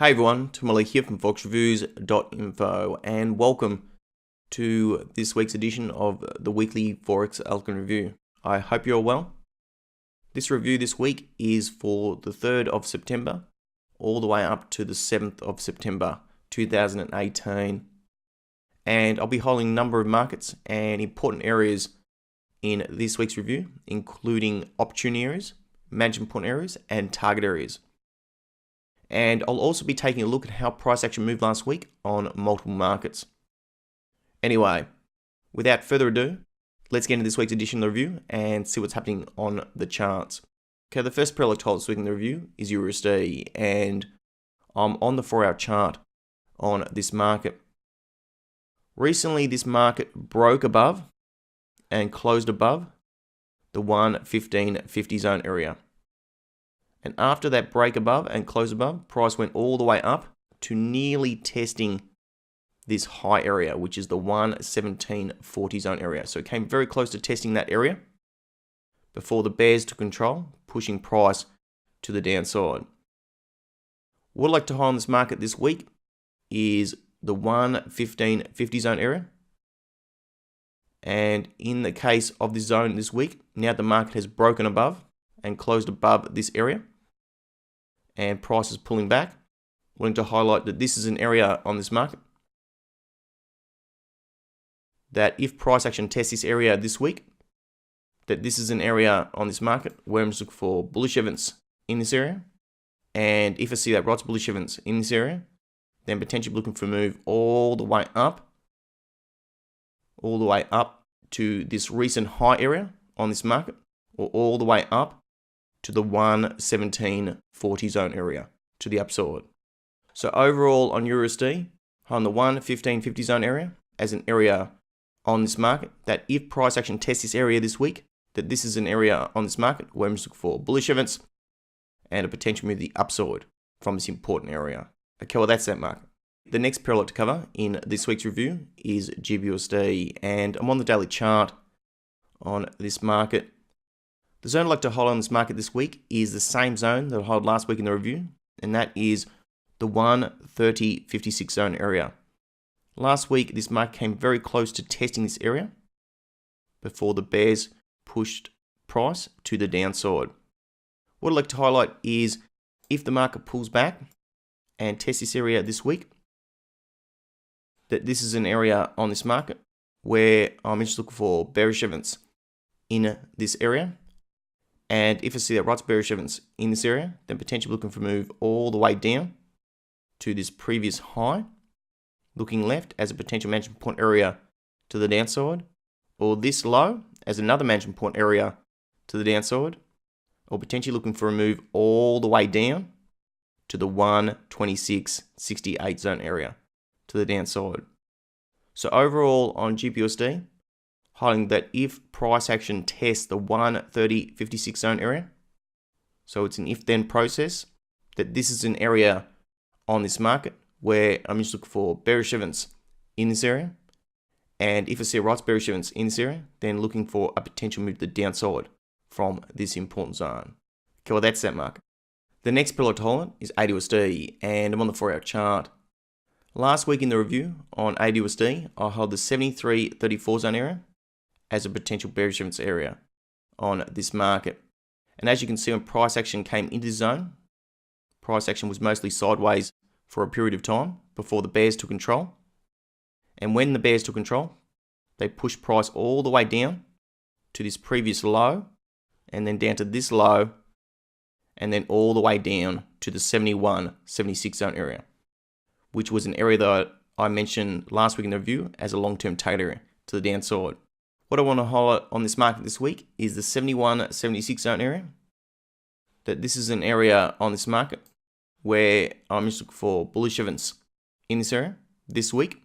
Hey everyone, Timola here from foxreviews.info and welcome to this week's edition of the weekly Forex Algorithm Review. I hope you're well. This review this week is for the 3rd of September all the way up to the 7th of September 2018, and I'll be holding a number of markets and important areas in this week's review, including opportunity areas, management point areas and target areas. And I'll also be taking a look at how price action moved last week on multiple markets. Anyway, without further ado, let's get into this week's edition of the review and see what's happening on the charts. Okay, the first pair I told this week in the review is USD, and I'm on the 4-hour chart on this market. Recently, this market broke above and closed above the 115.50 zone area. And after that break above and close above, price went all the way up to nearly testing this high area, which is the 117.40 zone area. So it came very close to testing that area before the bears took control, pushing price to the downside. What I'd like to hold on this market this week is the 115.50 zone area. And in the case of this zone this week, now the market has broken above and closed above this area, and price is pulling back. I want to highlight that this is an area on this market that if price action tests this area this week, that this is an area on this market where I'm just looking for bullish evidence in this area, and if I see that right bullish evidence in this area, then potentially looking for a move all the way up to this recent high area on this market, or all the way up to the 117.40 zone area to the upside. So overall on USD, on the 115.50 zone area as an area on this market, that if price action tests this area this week, that this is an area on this market where I'm looking for bullish evidence and a potential move to the upside from this important area. Okay, well that's that market. The next pair I'd like to cover in this week's review is GBUSD, and I'm on the daily chart on this market. The zone I'd like to hold on this market this week is the same zone that I held last week in the review, and that is the 130.56 zone area. Last week, this market came very close to testing this area before the bears pushed price to the downside. What I'd like to highlight is if the market pulls back and tests this area this week, that this is an area on this market where I'm just looking for bearish evidence in this area. And if I see that right bearish evidence in this area, then potentially looking for a move all the way down to this previous high, looking left as a potential management point area to the downside, or this low as another management point area to the downside, or potentially looking for a move all the way down to the 126.68 zone area to the downside. So overall on GBUSD, highlighting that if price action tests the 130.56 zone area, so it's an if-then process, that this is an area on this market where I'm just looking for bearish evidence in this area, and if I see a right bearish evidence in this area, then looking for a potential move to the downside from this important zone. Okay, well that's that market. The next pillar to hold is AUD, and I'm on the 4-hour chart. Last week in the review on AUD, I held the 73.34 zone area as a potential bearish evidence area on this market. And as you can see, when price action came into the zone, price action was mostly sideways for a period of time before the bears took control. And when the bears took control, they pushed price all the way down to this previous low, and then down to this low, and then all the way down to the 71.76 zone area, which was an area that I mentioned last week in the review as a long-term target area to the downside. What I want to highlight on this market this week is the 71.76 zone area. That this is an area on this market where I'm just looking for bullish evidence in this area this week.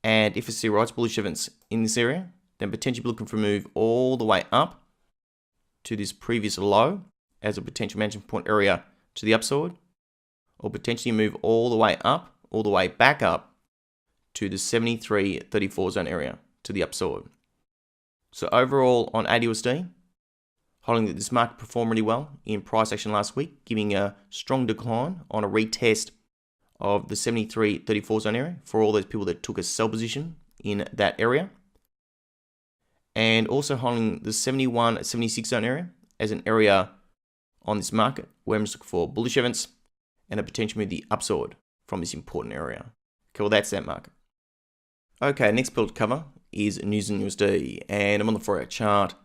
And if I see right bullish evidence in this area, then potentially looking for a move all the way up to this previous low as a potential management point area to the upside, or potentially move all the way up, all the way back up to the 73.34 zone area to the upside. So overall on AUD, holding that this market performed really well in price action last week, giving a strong decline on a retest of the 73.34 zone area for all those people that took a sell position in that area. And also holding the 71.76 zone area as an area on this market where I'm just looking for bullish evidence and a potential move the upside from this important area. Okay, well that's that market. Okay, next bill to cover is New Zealand USD, and I'm on the 4-hour chart.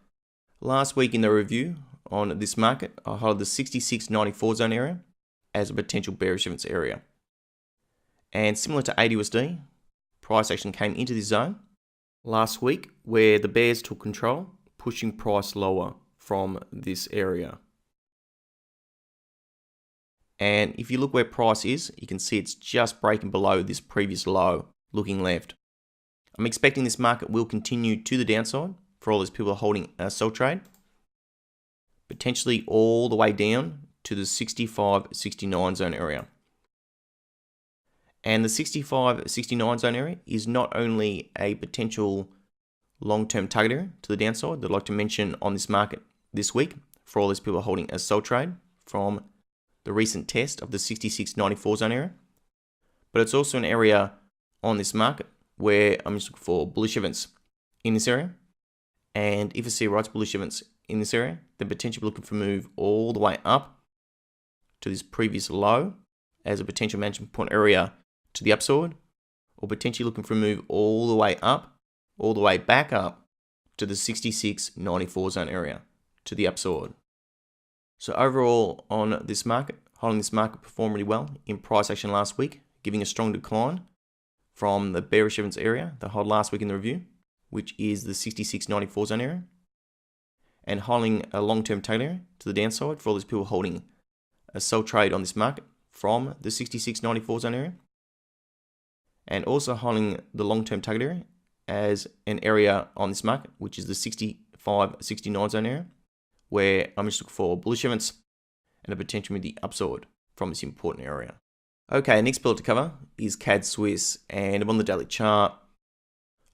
Last week in the review on this market, I highlighted the 66.94 zone area as a potential bearish evidence area. And similar to AUD, price action came into this zone last week where the bears took control, pushing price lower from this area. And if you look where price is, you can see it's just breaking below this previous low, looking left. I'm expecting this market will continue to the downside for all those people holding a sell trade, potentially all the way down to the 65.69 zone area. And the 65.69 zone area is not only a potential long-term target area to the downside that I'd like to mention on this market this week for all those people holding a sell trade from the recent test of the 66.94 zone area, but it's also an area on this market where I'm just looking for bullish evidence in this area. And if I see right bullish evidence in this area, then potentially looking for a move all the way up to this previous low as a potential management point area to the upside, or potentially looking for a move all the way up, all the way back up to the 66.94 zone area to the upside. So overall on this market, holding this market performed really well in price action last week, giving a strong decline from the bearish evidence area that held last week in the review, which is the 66.94 zone area, and holding a long-term tail area to the downside for all those people holding a sell trade on this market from the 66.94 zone area, and also holding the long-term target area as an area on this market, which is the 65.69 zone area, where I'm just looking for bullish evidence and a potential with the upside from this important area. Okay, next bill to cover is CAD Swiss, and I'm on the daily chart.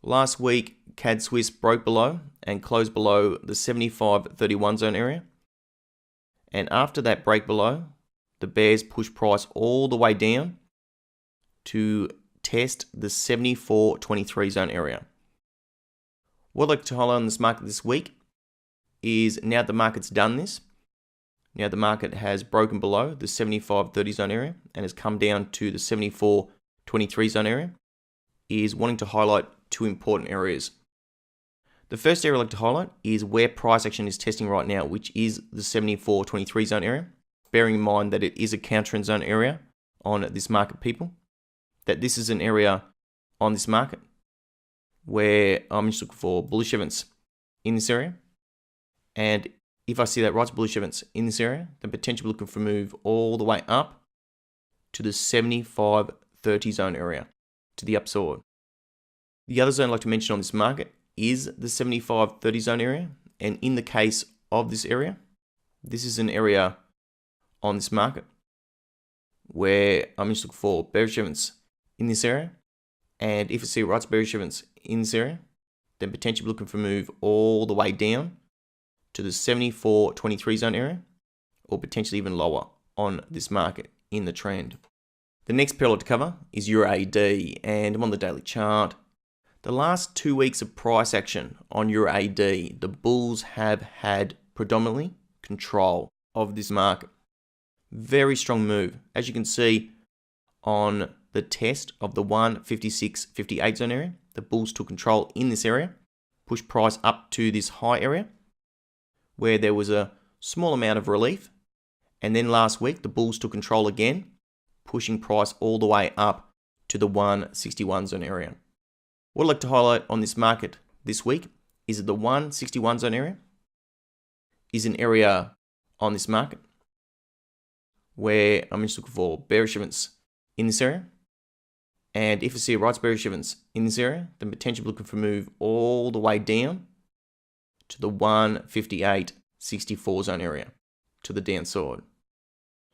Last week, CAD Swiss broke below and closed below the 75.31 zone area. And after that break below, the bears pushed price all the way down to test the 74.23 zone area. What I'd like to highlight on this market this week is now the market's done this. Now the market has broken below the 75.30 zone area and has come down to the 74.23 zone area, is wanting to highlight two important areas. The first area I'd like to highlight is where price action is testing right now, which is the 74.23 zone area, bearing in mind that it is a counter zone area on this market, people, that this is an area on this market where I'm just looking for bullish evidence in this area. And if I see that right bullish evidence in this area, then potentially looking for a move all the way up to the 75.30 zone area to the upside. The other zone I'd like to mention on this market is the 75.30 zone area. And in the case of this area, this is an area on this market where I'm just looking for bearish evidence in this area. And if I see right bearish evidence in this area, then potentially looking for a move all the way down to the 74.23 zone area, or potentially even lower on this market in the trend. The next pair to cover is Euro AD, and I'm on the daily chart. The last 2 weeks of price action on Euro AD, the bulls have had predominantly control of this market. Very strong move. As you can see on the test of the 156.58 zone area, the bulls took control in this area, pushed price up to this high area where there was a small amount of relief, and then last week the bulls took control again, pushing price all the way up to the 161 zone area. What I'd like to highlight on this market this week is that the 161 zone area is an area on this market where I'm just looking for bearish evidence in this area. And if I see a right bearish evidence in this area, then potentially looking for a move all the way down to the 158.64 zone area to the downside.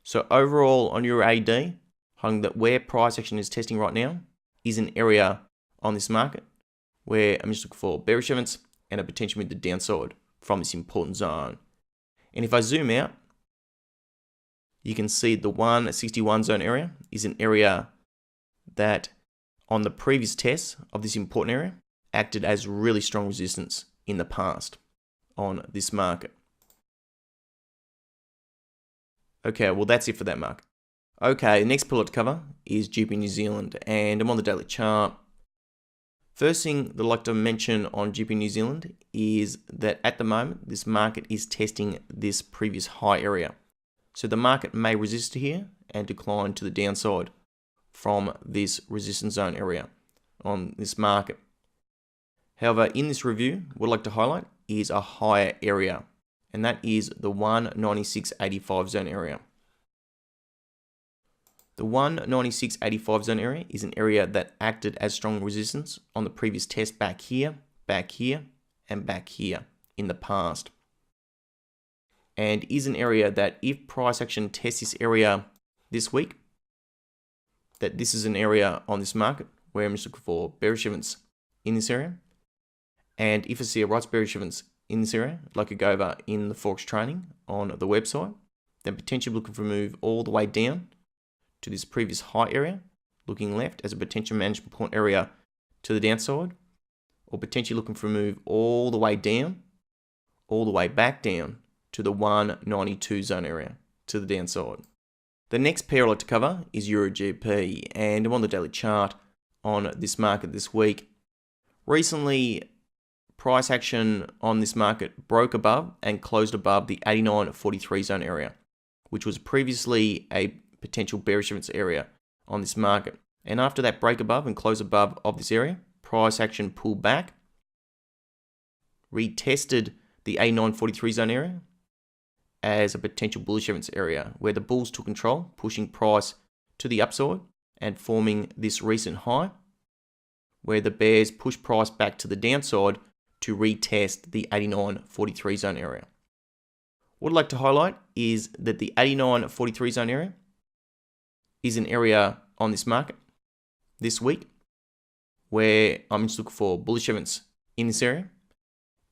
So overall on Euro AD, holding that where price action is testing right now is an area on this market where I'm just looking for bearish evidence and a potential move to the downside from this important zone. And if I zoom out, you can see the 161 zone area is an area that on the previous tests of this important area acted as really strong resistance in the past on this market. Okay, well that's it for that market. Okay, the next pillar to cover is GBP New Zealand, and I'm on the daily chart. First thing that I'd like to mention on GBP New Zealand is that at the moment, this market is testing this previous high area. So the market may resist here and decline to the downside from this resistance zone area on this market. However, in this review, what I'd like to highlight is a higher area, and that is the 196.85 zone area. The 196.85 zone area is an area that acted as strong resistance on the previous test back here, and back here in the past. And is an area that if price action tests this area this week, that this is an area on this market where I'm just looking for bearish events in this area. And if I see a right bearish events in this area, like I go over in the Forex training on the website, then potentially looking for a move all the way down to this previous high area, looking left as a potential management point area to the downside, or potentially looking for a move all the way down, all the way back down to the 192 zone area to the downside. The next pair I'd like to cover is Euro GBP, and I'm on the daily chart on this market this week. Recently, price action on this market broke above and closed above the 89.43 zone area, which was previously a potential bearish events area on this market. And after that break above and close above of this area, price action pulled back, retested the 89.43 zone area as a potential bullish events area where the bulls took control, pushing price to the upside and forming this recent high, where the bears pushed price back to the downside to retest the 89.43 zone area. What I'd like to highlight is that the 89.43 zone area is an area on this market this week where I'm just looking for bullish events in this area.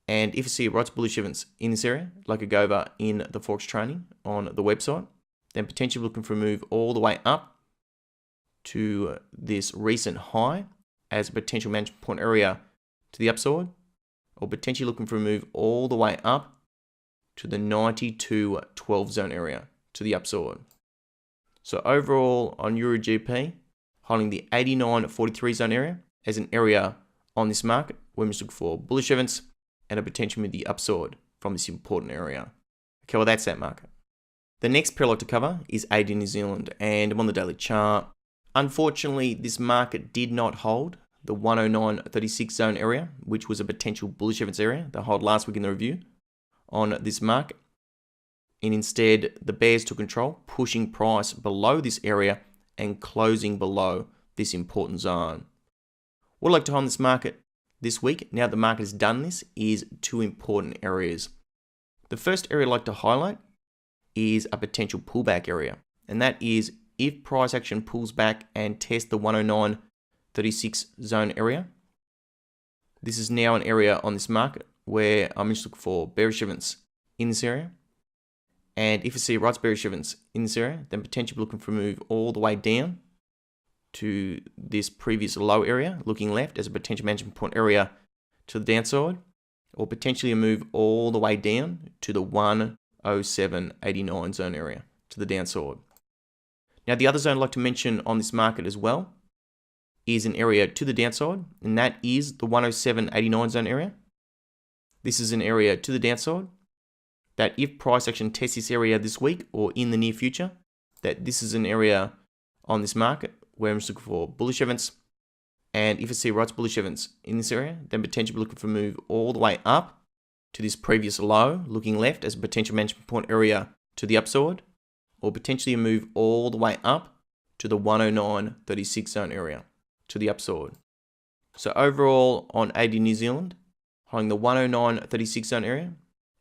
And if I see a right bullish events in this area, like I go over in the Forex training on the website, then potentially looking for a move all the way up to this recent high as a potential management point area to the upside, or potentially looking for a move all the way up to the 92.12 zone area to the upside. So overall on Euro GBP, holding the 89.43 zone area as an area on this market where we look for bullish events and a potential with the upside from this important area. Okay, well that's that market. The next pair I'd like to cover is AD New Zealand, and I'm on the daily chart. Unfortunately, this market did not hold the 109.36 zone area, which was a potential bullish events area that held last week in the review on this market. And instead, the bears took control, pushing price below this area and closing below this important zone. What I'd like to hold in this market this week, now the market has done this, is two important areas. The first area I'd like to highlight is a potential pullback area, and that is if price action pulls back and tests the 109.36 zone area. This is now an area on this market where I'm just looking for bearish events in this area. And if I see right bearish events in this area, then potentially looking for a move all the way down to this previous low area, looking left as a potential management point area to the downside, or potentially a move all the way down to the 107.89 zone area to the downside. Now the other zone I'd like to mention on this market as well is an area to the downside, and that is the 107.89 zone area. This is an area to the downside that if price action tests this area this week or in the near future, that this is an area on this market where I'm just looking for bullish events. And if I see right bullish events in this area, then potentially looking for a move all the way up to this previous low, looking left as a potential management point area to the upside, or potentially a move all the way up to the 109.36 zone area to the upside. So overall on AD New Zealand, holding the 109.36 zone area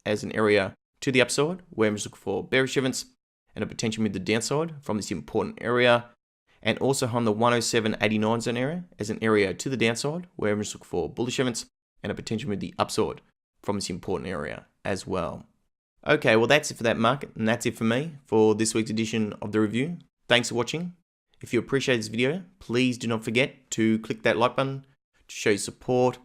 as an area to the upside, where I'm just looking for bearish events and a potential move to the downside from this important area, and also on the 107.89 zone area as an area to the downside, where I'm just looking for bullish events and a potential move to the upside from this important area as well. Okay, well that's it for that market, and that's it for me for this week's edition of the review. Thanks for watching, If you appreciate this video, please do not forget to click that like button to show your support.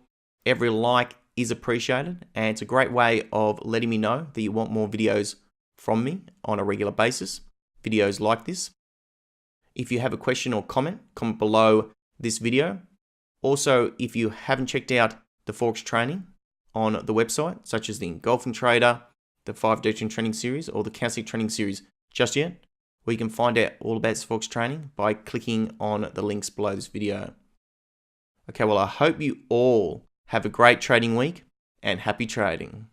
Every like is appreciated, and it's a great way of letting me know that you want more videos from me on a regular basis, videos like this. If you have a question or comment below this video. Also, if you haven't checked out the Forex training on the website, such as the Engulfing Trader, the 5-day training series, or the Candlestick training series just yet, we can find out all about this Forex training by clicking on the links below this video. Okay, well, I hope you all have a great trading week and happy trading.